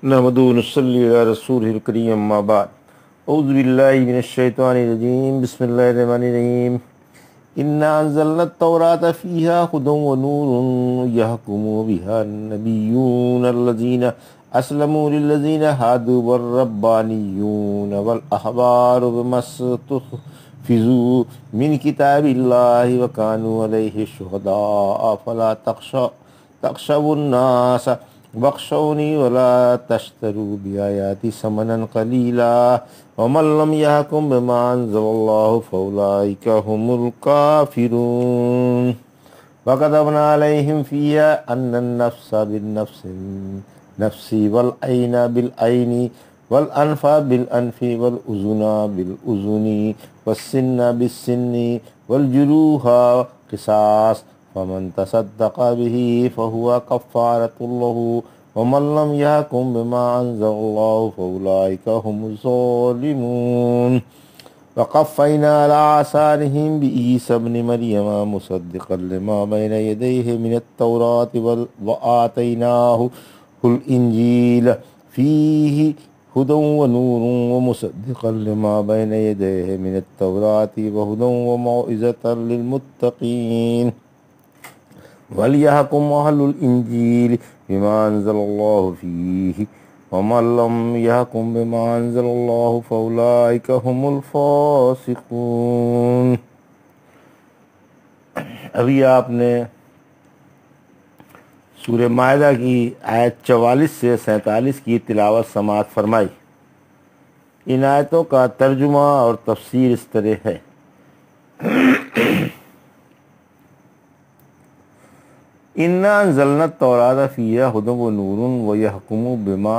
نحمد ونصلی علی رسول الکریم اما بعد اعوذ باللہ من الشیطان الرجیم بسم اللہ الرحمن الرحیم انا انزلنا التوراة فیہا ھدی ونور یحکم بہا النبیون الذین اسلموا للذین ھادوا والربانیون والاحبار بما استحفظوا من کتاب اللہ وکانوا علیہ شہداء فلا تخشوا الناس واخشونی ولا تشتروا بآیاتی ثمنا قلیلا ومن لم یحکم بما انزل اللہ فاولئک هم الکافرون وکتبنا علیہم فیہا ان النفس بالنفس والعین بالعین والانف بالانف والاذن بالاذن والسن بالسن والجروح قصاص فمن تصدق به فهو كفارة له ومن لم يحكم بما أنزل الله فأولئك هم الظالمون وقفينا على آثارهم بعيسى ابن مريم مصدقا لما بين يديه من التوراة وآتيناه الإنجيل فيه هدى ونور ومصدقا لما بين يديه من التوراة وهدى وموعظة للمتقين وَلْيَحْكُمْ أَهْلُ الْإِنْجِيلِ بِمَا أَنزَلَ اللَّهُ فِيهِ وَمَنْ لَمْ يَحْكُمْ بِمَا أَنزَلَ اللَّهُ فَأُولَئِكَ هُمُ الْفَاسِقُونَ۔ ابھی آپ نے سورہ مائدہ کی آیت 44 سے 47 کی تلاوت سماعت فرمائی۔ ان آیتوں کا ترجمہ اور تفسیر اس طرح ہے۔ انا انزلنا التوراة فیہا ھدی ونور ویحکم بہا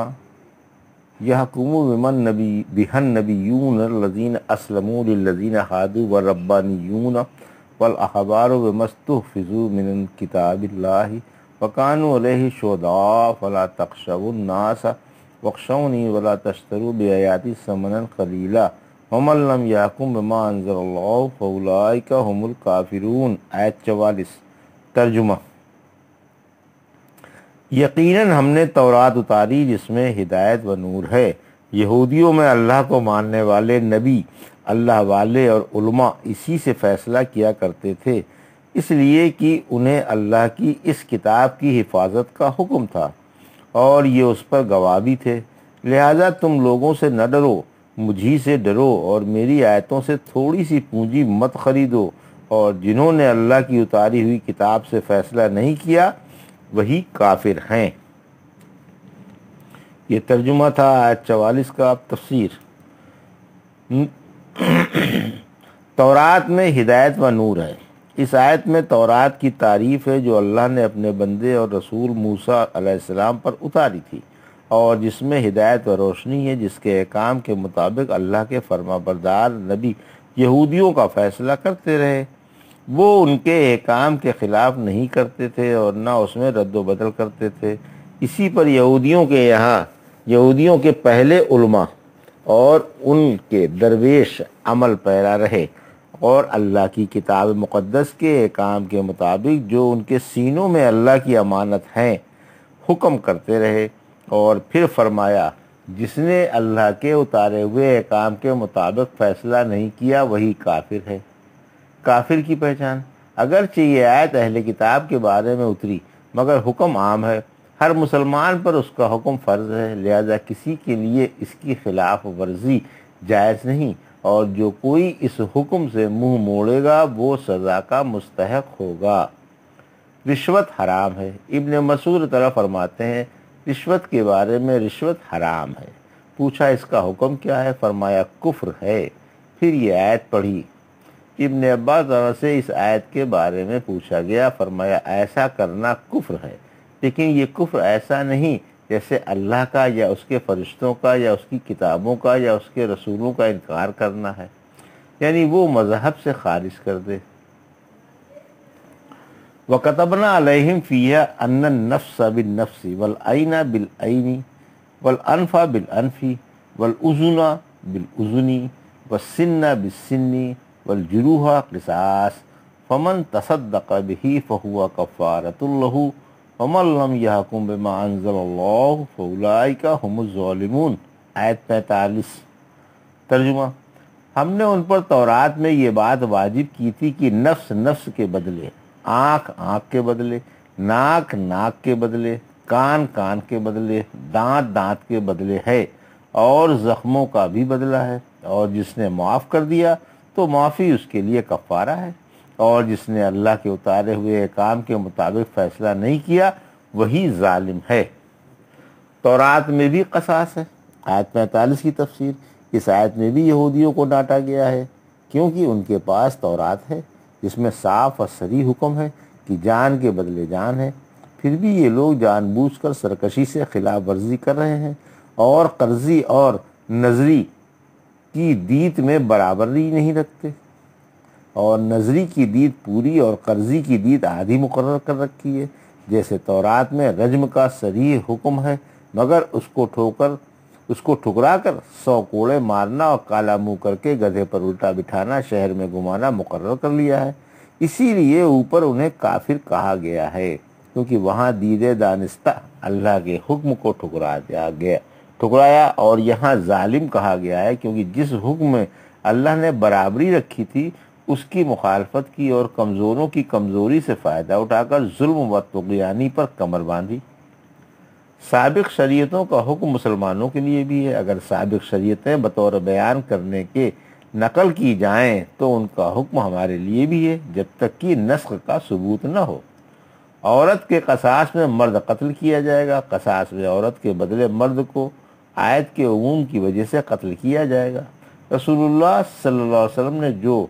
النبیون الذین اسلموا للذین ھادوا والربانیون والاحبار بما استحفظوا من کتاب اللہ وکانوا علیہ شہداء فلا تخشوا الناس واخشونی ولا تشتروا بآیاتی ثمنا قلیلا ومن لم یحکم بما انزل اللہ فاولئک ھم الکافرون۔ آیت 44۔ ترجمہ: یقیناً ہم نے تورات اتاری جس میں ہدایت و نور ہے۔ یہودیوں میں اللہ کو ماننے والے نبی، اللہ والے اور علماء اسی سے فیصلہ کیا کرتے تھے، اس لیے کہ انہیں اللہ کی اس کتاب کی حفاظت کا حکم تھا اور یہ اس پر گواہ بھی تھے۔ لہذا تم لوگوں سے نہ ڈرو، مجھی سے ڈرو اور میری آیتوں سے تھوڑی سی پونجی مت خریدو، اور جنہوں نے اللہ کی اتاری ہوئی کتاب سے فیصلہ نہیں کیا وہی کافر ہیں۔ یہ ترجمہ تھا آیت 44 کا۔ اب تفسیر۔ تورات میں ہدایت و نور ہے۔ اس آیت میں تورات کی تعریف ہے جو اللہ نے اپنے بندے اور رسول موسیٰ علیہ السلام پر اتاری تھی، اور جس میں ہدایت و روشنی ہے، جس کے احکام کے مطابق اللہ کے فرما بردار نبی یہودیوں کا فیصلہ کرتے رہے۔ وہ ان کے احکام کے خلاف نہیں کرتے تھے اور نہ اس میں رد و بدل کرتے تھے۔ اسی پر یہودیوں کے پہلے علماء اور ان کے درویش عمل پیرا رہے اور اللہ کی کتاب مقدس کے احکام کے مطابق جو ان کے سینوں میں اللہ کی امانت ہیں حکم کرتے رہے۔ اور پھر فرمایا، جس نے اللہ کے اتارے ہوئے احکام کے مطابق فیصلہ نہیں کیا وہی کافر ہے۔ کافر کی پہچان۔ اگرچہ یہ آیت اہل کتاب کے بارے میں اتری مگر حکم عام ہے، ہر مسلمان پر اس کا حکم فرض ہے، لہذا کسی کے لیے اس کی خلاف ورزی جائز نہیں، اور جو کوئی اس حکم سے منہ موڑے گا وہ سزا کا مستحق ہوگا۔ رشوت حرام ہے۔ ابن مسعود طرح فرماتے ہیں، رشوت کے بارے میں رشوت حرام ہے۔ پوچھا اس کا حکم کیا ہے؟ فرمایا کفر ہے۔ پھر یہ آیت پڑھی۔ ابن عباس سے اس آیت کے بارے میں پوچھا گیا، فرمایا ایسا کرنا کفر ہے، لیکن یہ کفر ایسا نہیں جیسے اللہ کا یا اس کے فرشتوں کا یا اس کی کتابوں کا یا اس کے رسولوں کا انکار کرنا ہے، یعنی وہ مذہب سے خارج کر دے۔ وَكَتَبْنَا عَلَيْهِمْ فِيهَا أَنَّ النَّفْسَ بِالنَّفْسِ وَالْعَيْنَ بِالْعَيْنِ وَالْأَنْفَ بِالْأَنْفِ وَالْأُذُنَ بِالْأُذُنِ وَالسِّنَّ بِالسِّنِّ وَالْجُرُوحَ قِصَاص فَمَنْ تَصَدَّقَ بِهِ فَهُوَ كَفَّارَةٌ لَهُ ومن لم یحکم بما انزل اللہ فاولئک هم الظالمون۔ آیت 45۔ ترجمہ: ہم نے ان پر تورات میں یہ بات واجب کی تھی کہ نفس نفس کے بدلے، آنکھ آنکھ کے بدلے، ناک ناک کے بدلے، کان کان کے بدلے، دانت دانت کے بدلے ہے، اور زخموں کا بھی بدلہ ہے، اور جس نے معاف کر دیا تو معافی اس کے لیے کفارہ ہے، اور جس نے اللہ کے اتارے ہوئے احکام کے مطابق فیصلہ نہیں کیا وہی ظالم ہے۔ تورات میں بھی قصاص ہے۔ آیت 45 کی تفسیر: اس آیت میں بھی یہودیوں کو ڈانٹا گیا ہے کیونکہ ان کے پاس تورات ہے جس میں صاف اور صریح حکم ہے کہ جان کے بدلے جان ہے، پھر بھی یہ لوگ جان بوجھ کر سرکشی سے خلاف ورزی کر رہے ہیں اور قرضی اور نظری کی دیت میں برابری نہیں رکھتے، اور نظری کی دیت پوری اور قرضی کی دیت آدھی مقرر کر رکھی ہے۔ جیسے تورات میں رجم کا صریح حکم ہے، مگر اس کو ٹھکرا کر 100 کوڑے مارنا اور کالا منہ کر کے گدھے پر الٹا بٹھانا، شہر میں گھمانا مقرر کر لیا ہے۔ اسی لیے اوپر انہیں کافر کہا گیا ہے کیونکہ وہاں دید دانستہ اللہ کے حکم کو ٹھکرایا، اور یہاں ظالم کہا گیا ہے کیونکہ جس حکم میں اللہ نے برابری رکھی تھی اس کی مخالفت کی اور کمزوروں کی کمزوری سے فائدہ اٹھا کر ظلم و طغیانی پر کمر باندھی۔ سابق شریعتوں کا حکم مسلمانوں کے لیے بھی ہے۔ اگر سابق شریعتیں بطور بیان کرنے کے نقل کی جائیں تو ان کا حکم ہمارے لیے بھی ہے جب تک کہ نسخ کا ثبوت نہ ہو۔ عورت کے قصاص میں مرد قتل کیا جائے گا، قصاص میں عورت کے بدلے مرد کو آیت کے عموم کی وجہ سے قتل کیا جائے گا۔ رسول اللہ صلی اللہ علیہ وسلم نے جو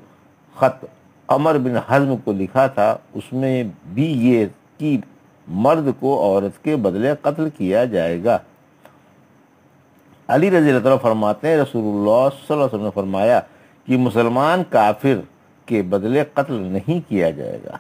خط عمر بن حزم کو لکھا تھا اس میں بھی یہ کہ مرد کو عورت کے بدلے قتل کیا جائے گا۔ علی رضی اللہ عنہ فرماتے ہیں رسول اللہ صلی اللہ علیہ وسلم نے فرمایا کہ مسلمان کافر کے بدلے قتل نہیں کیا جائے گا۔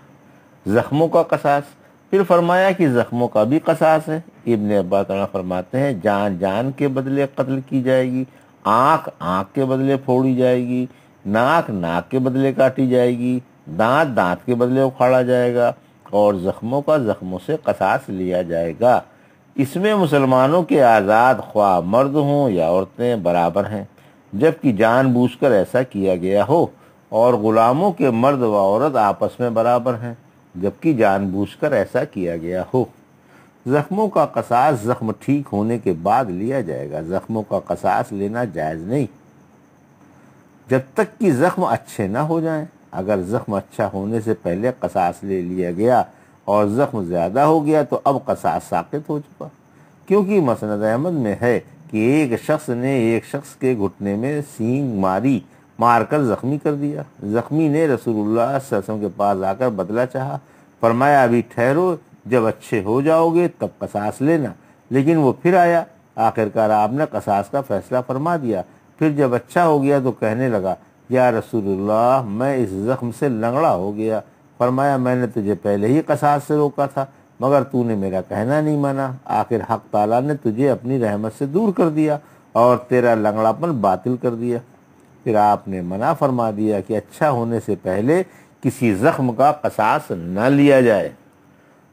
زخموں کا قصاص، پھر فرمایا کہ زخموں کا بھی قصاص ہے۔ ابن عباس فرماتے ہیں جان جان کے بدلے قتل کی جائے گی، آنکھ آنکھ کے بدلے پھوڑی جائے گی، ناک ناک کے بدلے کاٹی جائے گی، دانت دانت کے بدلے اکھاڑا جائے گا، اور زخموں کا زخموں سے قصاص لیا جائے گا۔ اس میں مسلمانوں کے آزاد خواہ مرد ہوں یا عورتیں برابر ہیں، جبکہ جان بوجھ کر ایسا کیا گیا ہو، اور غلاموں کے مرد و عورت آپس میں برابر ہیں، جبکہ جان بوجھ کر ایسا کیا گیا ہو۔ زخموں کا قصاص زخم ٹھیک ہونے کے بعد لیا جائے گا، زخموں کا قصاص لینا جائز نہیں جب تک کہ زخم اچھے نہ ہو جائیں۔ اگر زخم اچھا ہونے سے پہلے قصاص لے لیا گیا اور زخم زیادہ ہو گیا تو اب قصاص ساقط ہو چکا، کیونکہ مسند احمد میں ہے کہ ایک شخص نے ایک شخص کے گھٹنے میں سینگ مار کر زخمی کر دیا۔ زخمی نے رسول اللہ صلی اللہ علیہ وسلم کے پاس آ کر بدلہ چاہا، فرمایا ابھی ٹھہرو، جب اچھے ہو جاؤ گے تب قصاص لینا، لیکن وہ پھر آیا۔ آخرکار آپ نے قصاص کا فیصلہ فرما دیا۔ پھر جب اچھا ہو گیا تو کہنے لگا یا رسول اللہ میں اس زخم سے لنگڑا ہو گیا۔ فرمایا میں نے تجھے پہلے ہی قصاص سے روکا تھا مگر تو نے میرا کہنا نہیں مانا، آخر حق تعالیٰ نے تجھے اپنی رحمت سے دور کر دیا اور تیرا لنگڑاپن باطل کر دیا۔ پھر آپ نے منع فرما دیا کہ اچھا ہونے سے پہلے کسی زخم کا قصاص نہ لیا جائے۔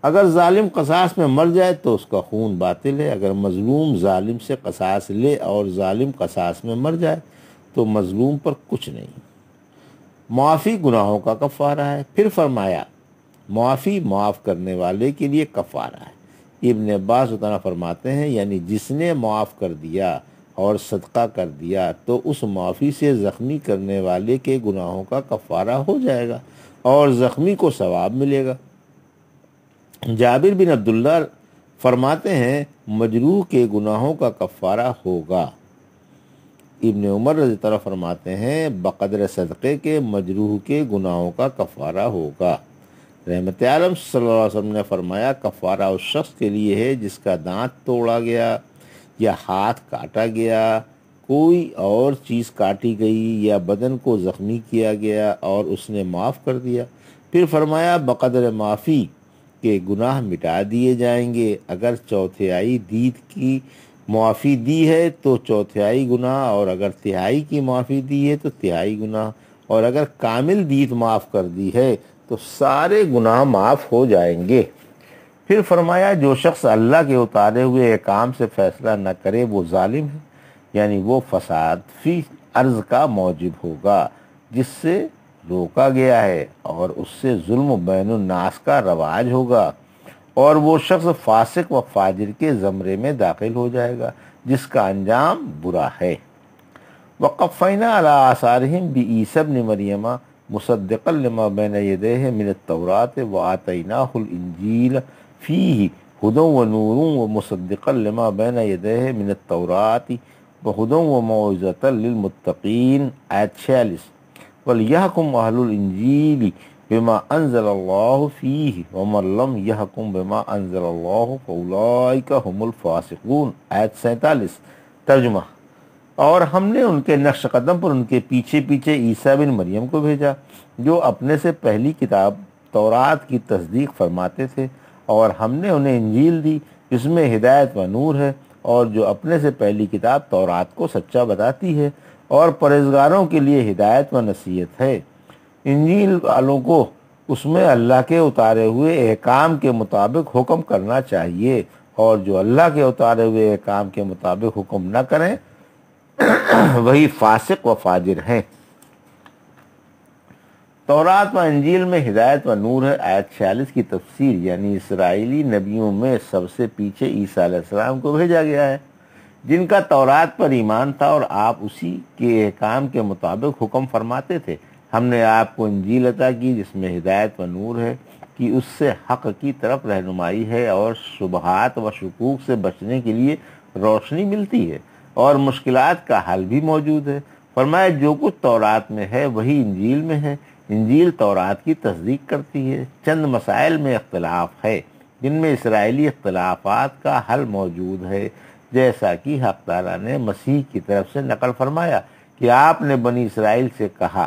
اگر ظالم قصاص میں مر جائے تو اس کا خون باطل ہے، اگر مظلوم ظالم سے قصاص لے اور ظالم قصاص میں مر جائے تو مظلوم پر کچھ نہیں۔ معافی گناہوں کا کفارہ ہے، پھر فرمایا معافی معاف کرنے والے کے لیے کفارہ ہے۔ ابن عباس عنہ فرماتے ہیں یعنی جس نے معاف کر دیا اور صدقہ کر دیا تو اس معافی سے زخمی کرنے والے کے گناہوں کا کفارہ ہو جائے گا اور زخمی کو ثواب ملے گا۔ جابر بن عبداللہ فرماتے ہیں مجروح کے گناہوں کا کفارہ ہوگا۔ ابن عمر رضی اللہ عنہ فرماتے ہیں بقدر صدقے کے مجروح کے گناہوں کا کفارہ ہوگا۔ رحمت عالم صلی اللہ علیہ وسلم نے فرمایا کفارہ اس شخص کے لیے ہے جس کا دانت توڑا گیا یا ہاتھ کاٹا گیا، کوئی اور چیز کاٹی گئی یا بدن کو زخمی کیا گیا اور اس نے معاف کر دیا۔ پھر فرمایا بقدر معافی کے گناہ مٹا دیے جائیں گے۔ اگر چوتھائی دیت کی معافی دی ہے تو چوتھائی گناہ، اور اگر تہائی کی معافی دی ہے تو تہائی گناہ، اور اگر کامل دیت معاف کر دی ہے تو سارے گناہ معاف ہو جائیں گے۔ پھر فرمایا جو شخص اللہ کے اتارے ہوئے احکام سے فیصلہ نہ کرے وہ ظالم ہے، یعنی وہ فساد فی ارض کا موجب ہوگا جس سے روکا گیا ہے، اور اس سے ظلم و بین الناس کا رواج ہوگا، اور وہ شخص فاسق و فاجر کے زمرے میں داخل ہو جائے گا جس کا انجام برا ہے۔ وقفینا علی آثارہم بعیسی ابن مریم مصدقا لما بین یدیہ من التوراۃ وآتیناہ الانجیل فیہ ہدی ونور ومصدقا لما بین یدیہ من التوراۃ وہدی وموعظۃ للمتقین۔ آیت 46۔ وَلْيَحْكُمْ أَهْلُ الْإِنْجِيلِ بِمَا أَنزَلَ اللَّهُ فِيهِ وَمَنْ لَمْ يَحْكُمْ بِمَا أَنزَلَ اللَّهُ فَأُولَٰئِكَ هُمُ الْفَاسِقُونَ۔ آیت 47۔ ترجمہ: اور ہم نے ان کے نقش قدم پر ان کے پیچھے پیچھے عیسیٰ بن مریم کو بھیجا جو اپنے سے پہلی کتاب تورات کی تصدیق فرماتے تھے، اور ہم نے انہیں انجیل دی جس میں ہدایت و نور ہے، اور جو اپنے سے پہلی کتاب تورات کو سچا بتاتی ہے اور پرہیزگاروں کے لیے ہدایت و نصیحت ہے۔ انجیل والوں کو اس میں اللہ کے اتارے ہوئے احکام کے مطابق حکم کرنا چاہیے، اور جو اللہ کے اتارے ہوئے احکام کے مطابق حکم نہ کریں وہی فاسق و فاجر ہیں۔ تورات و انجیل میں ہدایت و نور ہے۔ آیت 46 کی تفسیر، یعنی اسرائیلی نبیوں میں سب سے پیچھے عیسیٰ علیہ السلام کو بھیجا گیا ہے، جن کا تورات پر ایمان تھا اور آپ اسی کے احکام کے مطابق حکم فرماتے تھے۔ ہم نے آپ کو انجیل عطا کی جس میں ہدایت و نور ہے کہ اس سے حق کی طرف رہنمائی ہے اور شبہات و شکوک سے بچنے کے لیے روشنی ملتی ہے، اور مشکلات کا حل بھی موجود ہے۔ فرمایا جو کچھ تورات میں ہے وہی انجیل میں ہے۔ انجیل تورات کی تصدیق کرتی ہے۔ چند مسائل میں اختلاف ہے جن میں اسرائیلی اختلافات کا حل موجود ہے، جیسا کہ حق تعالیٰ نے مسیح کی طرف سے نقل فرمایا کہ آپ نے بنی اسرائیل سے کہا،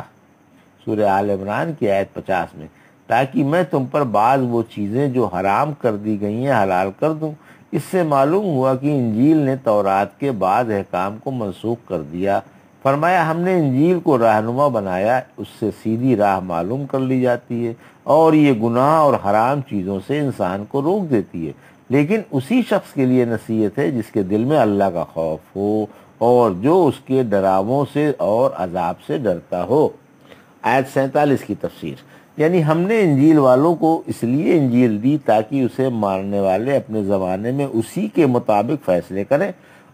سورہ آل عمران کی آیت 50 میں، تاکہ میں تم پر بعض وہ چیزیں جو حرام کر دی گئی ہیں حلال کر دوں۔ اس سے معلوم ہوا کہ انجیل نے تورات کے بعض احکام کو منسوخ کر دیا۔ فرمایا ہم نے انجیل کو رہنما بنایا، اس سے سیدھی راہ معلوم کر لی جاتی ہے، اور یہ گناہ اور حرام چیزوں سے انسان کو روک دیتی ہے، لیکن اسی شخص کے لیے نصیحت ہے جس کے دل میں اللہ کا خوف ہو اور جو اس کے ڈراووں سے اور عذاب سے ڈرتا ہو۔ آیت 47 کی تفسیر، یعنی ہم نے انجیل والوں کو اس لیے انجیل دی تاکہ اسے ماننے والے اپنے زمانے میں اسی کے مطابق فیصلے کریں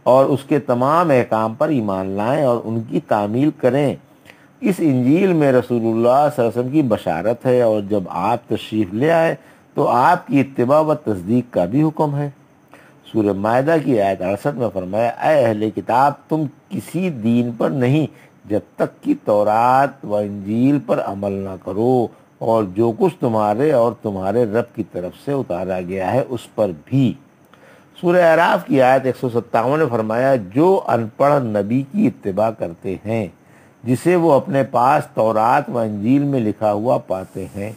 اور اس کے تمام احکام پر ایمان لائیں اور ان کی تعمیل کریں۔ اس انجیل میں رسول اللہ صلی اللہ علیہ وسلم کی بشارت ہے، اور جب آپ تشریف لے آئے تو آپ کی اتباع و تصدیق کا بھی حکم ہے۔ سورہ مائدہ کی آیت 68 میں فرمایا، اے اہل کتاب تم کسی دین پر نہیں جب تک کہ تورات و انجیل پر عمل نہ کرو، اور جو کچھ تمہارے اور تمہارے رب کی طرف سے اتارا گیا ہے اس پر بھی۔ سورہ اعراف کی آیت 157 نے فرمایا، جو ان پڑھ نبی کی اتباع کرتے ہیں جسے وہ اپنے پاس تورات و انجیل میں لکھا ہوا پاتے ہیں۔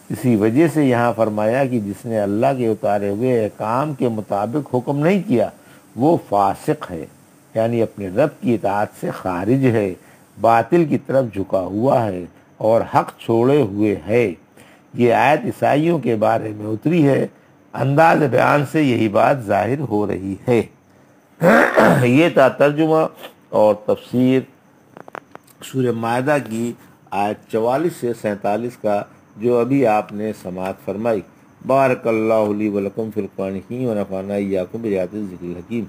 اسی وجہ سے یہاں فرمایا کہ جس نے اللہ کے اتارے ہوئے احکام کے مطابق حکم نہیں کیا وہ فاسق ہے، یعنی اپنے رب کی اطاعت سے خارج ہے، باطل کی طرف جھکا ہوا ہے اور حق چھوڑے ہوئے ہے۔ یہ آیت عیسائیوں کے بارے میں اتری ہے۔ انداز بیان سے یہی بات ظاہر ہو رہی ہے۔ یہ تھا ترجمہ اور تفسیر سورہ مائدہ کی آیت 44 سے 47 کا، جو ابھی آپ نے سماعت فرمائی۔ بارک اللہ لی ولکم فی القرآن الحکیم ونفعنا ایاکم بآیات الذکر الحکیم۔